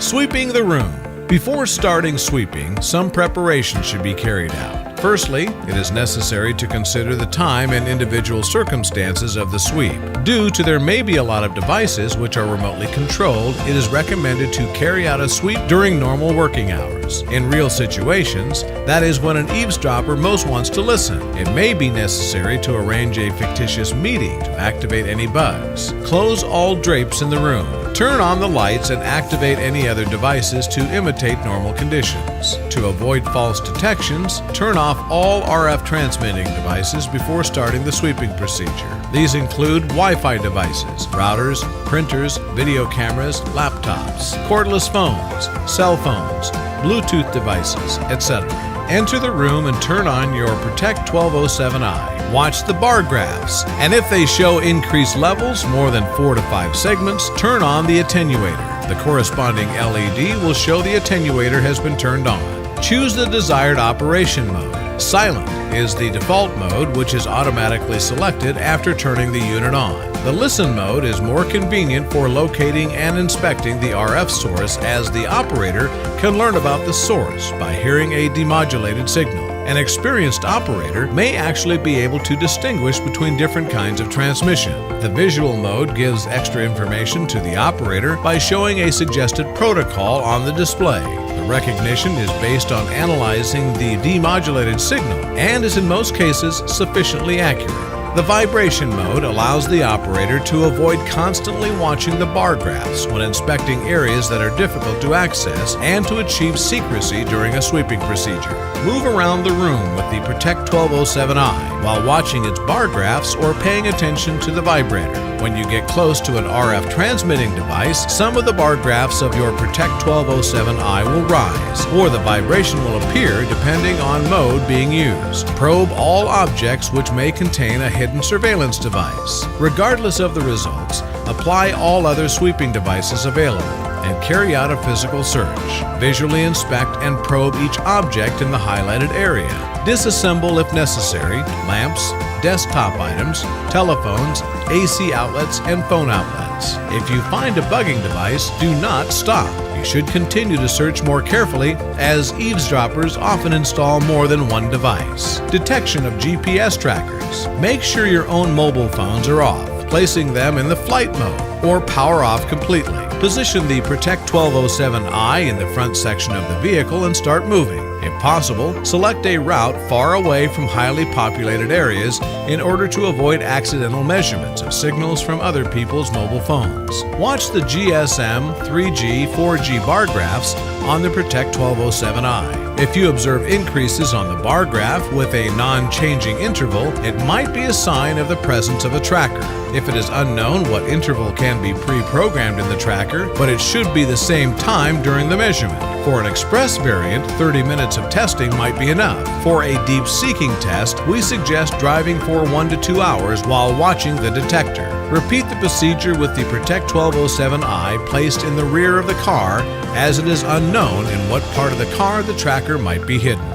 Sweeping the room. Before starting sweeping, some preparation should be carried out. Firstly, it is necessary to consider the time and individual circumstances of the sweep. Due to there may be a lot of devices which are remotely controlled, it is recommended to carry out a sweep during normal working hours. In real situations, that is when an eavesdropper most wants to listen, it may be necessary to arrange a fictitious meeting to activate any bugs. Close all drapes in the room. Turn on the lights and activate any other devices to imitate normal conditions. To avoid false detections, turn off all RF transmitting devices before starting the sweeping procedure. These include Wi-Fi devices, routers, printers, video cameras, laptops, cordless phones, cell phones, Bluetooth devices, etc. Enter the room and turn on your Protect 1207i. Watch the bar graphs, and if they show increased levels, more than 4 to 5 segments, turn on the attenuator. The corresponding LED will show the attenuator has been turned on. Choose the desired operation mode. Silent is the default mode, which is automatically selected after turning the unit on. The listen mode is more convenient for locating and inspecting the RF source, as the operator can learn about the source by hearing a demodulated signal. An experienced operator may actually be able to distinguish between different kinds of transmission. The visual mode gives extra information to the operator by showing a suggested protocol on the display. The recognition is based on analyzing the demodulated signal and is in most cases sufficiently accurate. The vibration mode allows the operator to avoid constantly watching the bar graphs when inspecting areas that are difficult to access and to achieve secrecy during a sweeping procedure. Move around the room with the Protect 1207i while watching its bar graphs or paying attention to the vibrator. When you get close to an RF transmitting device, some of the bar graphs of your Protect 1207i will rise, or the vibration will appear depending on mode being used. Probe all objects which may contain a hidden surveillance device. Regardless of the results, apply all other sweeping devices available and carry out a physical search. Visually inspect and probe each object in the highlighted area. Disassemble if necessary lamps, desktop items, telephones, AC outlets, and phone outlets. If you find a bugging device, do not stop. You should continue to search more carefully, as eavesdroppers often install more than one device. Detection of GPS trackers. Make sure your own mobile phones are off, placing them in the flight mode or power off completely. Position the Protect 1207i in the front section of the vehicle and start moving. If possible, select a route far away from highly populated areas in order to avoid accidental measurements of signals from other people's mobile phones. Watch the GSM, 3G, 4G bar graphs on the Protect 1207i. If you observe increases on the bar graph with a non-changing interval, it might be a sign of the presence of a tracker. If it is unknown what interval can be pre-programmed in the tracker, but it should be the same time during the measurement. For an express variant, 30 minutes of testing might be enough. For a deep seeking test, we suggest driving for 1 to 2 hours while watching the detector. Repeat the procedure with the Protect 1207i placed in the rear of the car, as it is unknown in what part of the car the tracker might be hidden.